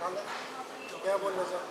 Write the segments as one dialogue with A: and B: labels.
A: क्या बोलना सर?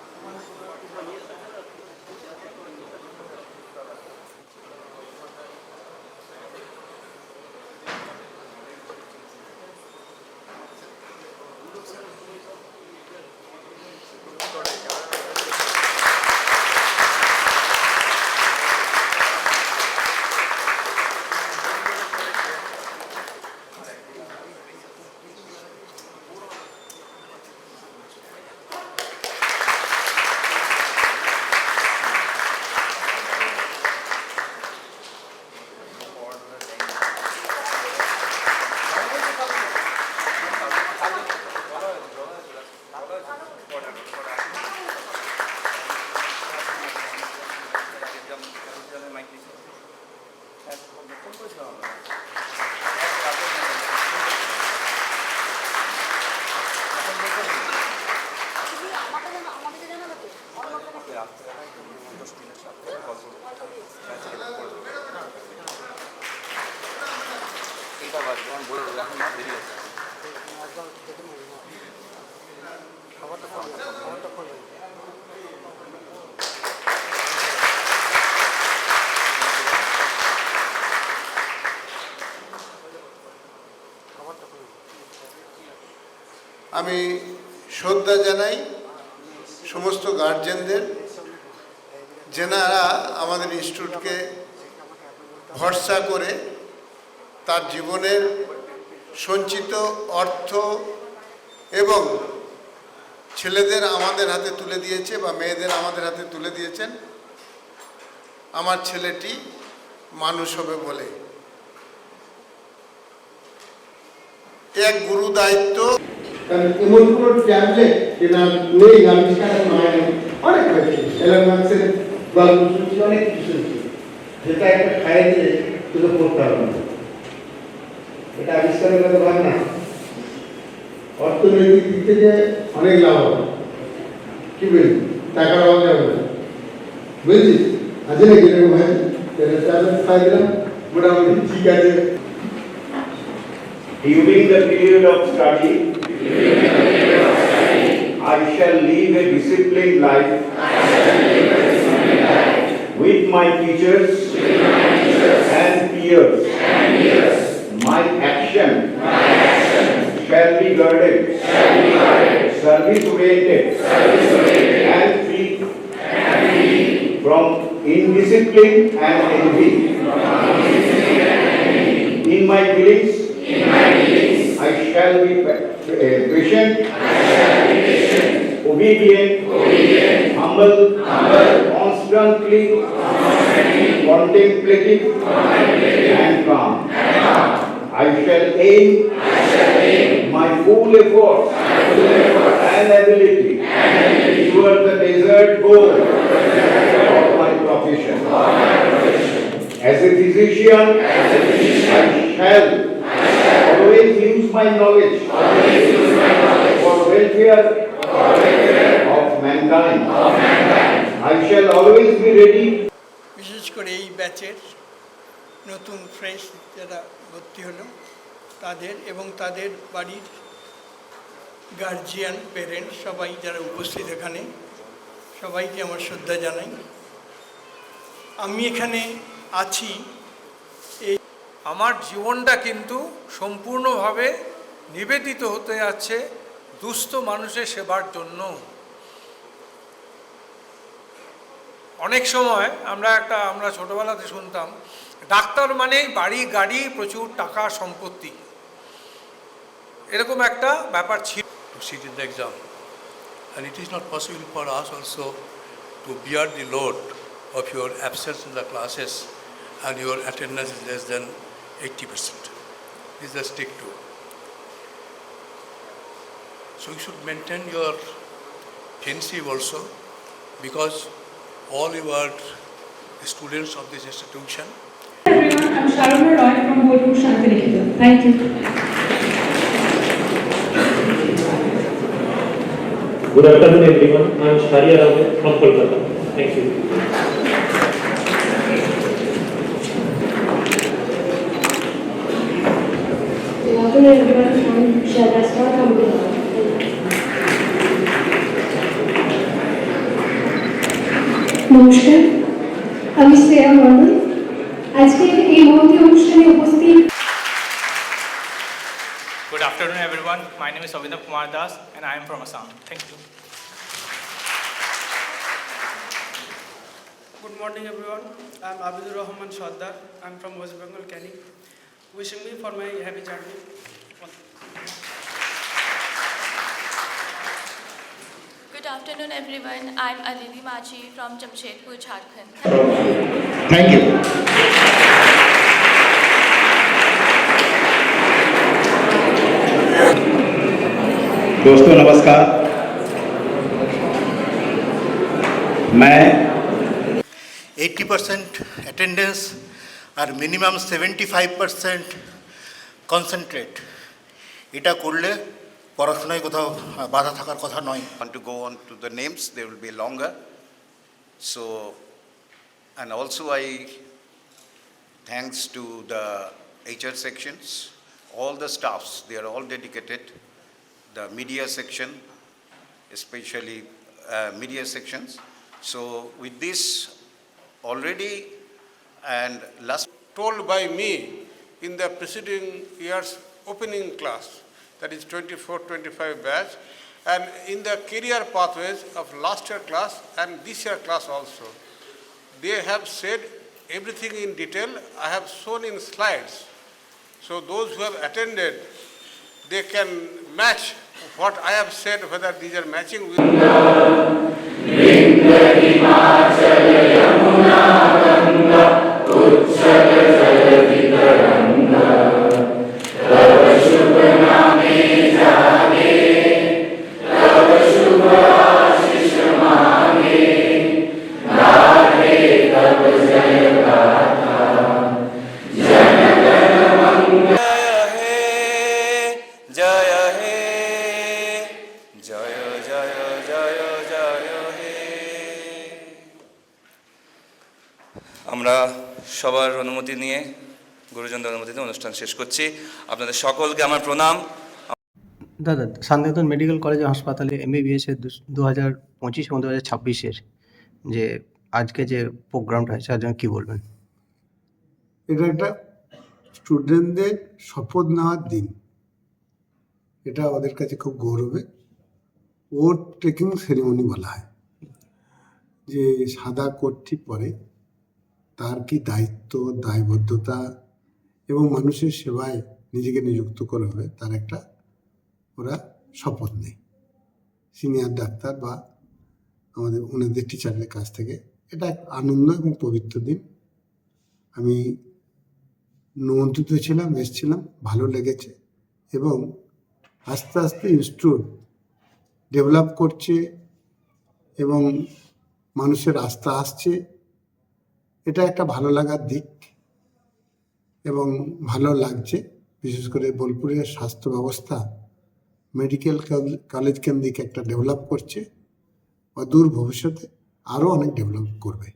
B: আমি শ্রদ্ধা জানাই সমস্ত গার্জেনদের, যেনারা আমাদের ইনস্টিটিউটকে ভরসা করে তার জীবনের সঞ্চিত অর্থ এবং ছেলেদের আমাদের হাতে তুলে দিয়েছে বা মেয়েদের আমাদের হাতে তুলে দিয়েছেন আমার ছেলেটি মানুষ হবে বলে। এক গুরু দায়িত্ব।
C: এমন কোনো ট্যাবলেট যেটা নেই, আবিষ্কার নয়, অনেক হয়েছে এলাকার গল্প শুনছি, অনেক কিছু শুনছি, যেটা একটা খাইয়ে দিলে শুধু করতে হবে না। এটা আবিষ্কারের কথা ভাব না, অর্থনৈতিক দিক থেকে অনেক লাভ হবে। কি বলি, টাকার অভাব যাবে না, বুঝছিস? আছে নাকি এরকম হয়? ট্যাবলেট খাই দিলাম, মোটামুটি ঠিক আছে।
D: During the period of study, I shall live a disciplined life with my teachers and peers. My action shall be guarded, service-oriented, and free from indiscipline and envy. In my dealings, I shall be patient, obedient, humble, constantly contemplative, and calm. I shall aim my full effort and ability toward the desired goal of my profession. As a physician, I shall always use my knowledge for welfare of mankind. I shall always be ready.
E: বিশেষ করে এই ব্যাচের নতুন fresh যারা ভর্তি হলো তাদের এবং তাদের বাড়ির গার্জিয়ান, পেরেন্টস সবাই যারা উপস্থিত এখানে, সবাইকে আমার শ্রদ্ধা জানাই। আমি এখানে আছি,
F: আমার জীবনটা কিন্তু সম্পূর্ণভাবে নিবেদিত হতে যাচ্ছে দুস্থ মানুষের সেবার জন্য। অনেক সময় আমরা ছোটোবেলাতে শুনতাম ডাক্তার মানেই বাড়ি গাড়ি প্রচুর টাকা সম্পত্তি, এরকম একটা ব্যাপার ছিল।
G: Sit in the exam, and it is not possible for us also to bear the load of your absence in the classes and your attendance is less than 80%. This is a strict rule. So you should maintain your friendship also, because all you are students of this institution.
H: Everyone, I'm Sharona Roy from Bolpur Shantiniketa. Thank you.
I: Good afternoon everyone, I'm Sharia Rao from Kolkata. Thank you.
H: Good afternoon everyone, I'm Shahrazad from Kolkata. নমস্কার, আমি শ্রেয়া মণ্ডল। আজকের এই মহতী অনুষ্ঠানে উপস্থিত
A: Good afternoon, everyone. My name is Avinav Kumar Das, and I am from Assam. Thank you.
J: Good morning, everyone. I'm Abidul Rahman Shaddar. I'm from West Bengal, Canning. Wishing me for my happy journey.
K: Good afternoon, everyone. I'm Aditi Machi from Jamshedpur, Jharkhand.
C: Thank you.
D: दोस्तों नमस्कार, मैं
B: 80% attendance আর minimum 75% concentrate, এটা করলে পড়াশোনায় কোথাও বাধা থাকার কথা নয়।
L: Want to go on to the names, they will be longer. So, and also thanks to the HR sections, all the staffs, they are all dedicated. The media section, especially media sections. So with this already, and last
B: told by me in the preceding year's opening class, that is 24-25 batch, and in the career pathways of last year class and this year class also. They have said everything in detail. I have shown in slides. So those who have attended, they can match what I have said, whether these are matching with
M: আমরা সবার অনুমতি নিয়ে, গুরুজনদের অনুমতি নিয়ে অনুষ্ঠান শেষ করছি। আপনাদের সকলকে আমার প্রণাম।
N: দাদা, শান্তিনিকেতন মেডিকেল কলেজ হাসপাতালে MBBS এর 2025 এবং 2026-এর যে আজকে যে প্রোগ্রামটা আছে, তার জন্য কী বলবেন?
B: এটা একটা স্টুডেন্টদের শপথ নেওয়ার দিন, এটা আমাদের কাছে খুব গৌরবের। ওট টেকিং সেরিমনি বলা হয়, যে সাদা কোটটি পরে তার কি দায়িত্ব, দায়বদ্ধতা এবং মানুষের সেবায় নিজেকে নিযুক্ত করে হবে, তার একটা ওরা শপথ নেই সিনিয়র ডাক্তার বা আমাদের ওনাদের টিচারদের কাছ থেকে। এটা এক আনন্দ এবং পবিত্র দিন। আমি নিমন্ত্রিত ছিলাম, এসেছিলাম, ভালো লেগেছে এবং আস্তে আস্তে ইনস্টিটিউট ডেভেলপ করছে এবং মানুষের আস্থা আসছে। এটা একটা ভালো লাগার দিক এবং ভালো লাগছে। বিশেষ করে বোলপুরের স্বাস্থ্য ব্যবস্থা মেডিকেল কলেজ কেন্দ্রিক একটা ডেভেলপ করছে, অদূর ভবিষ্যতে আরও অনেক ডেভেলপ করবে।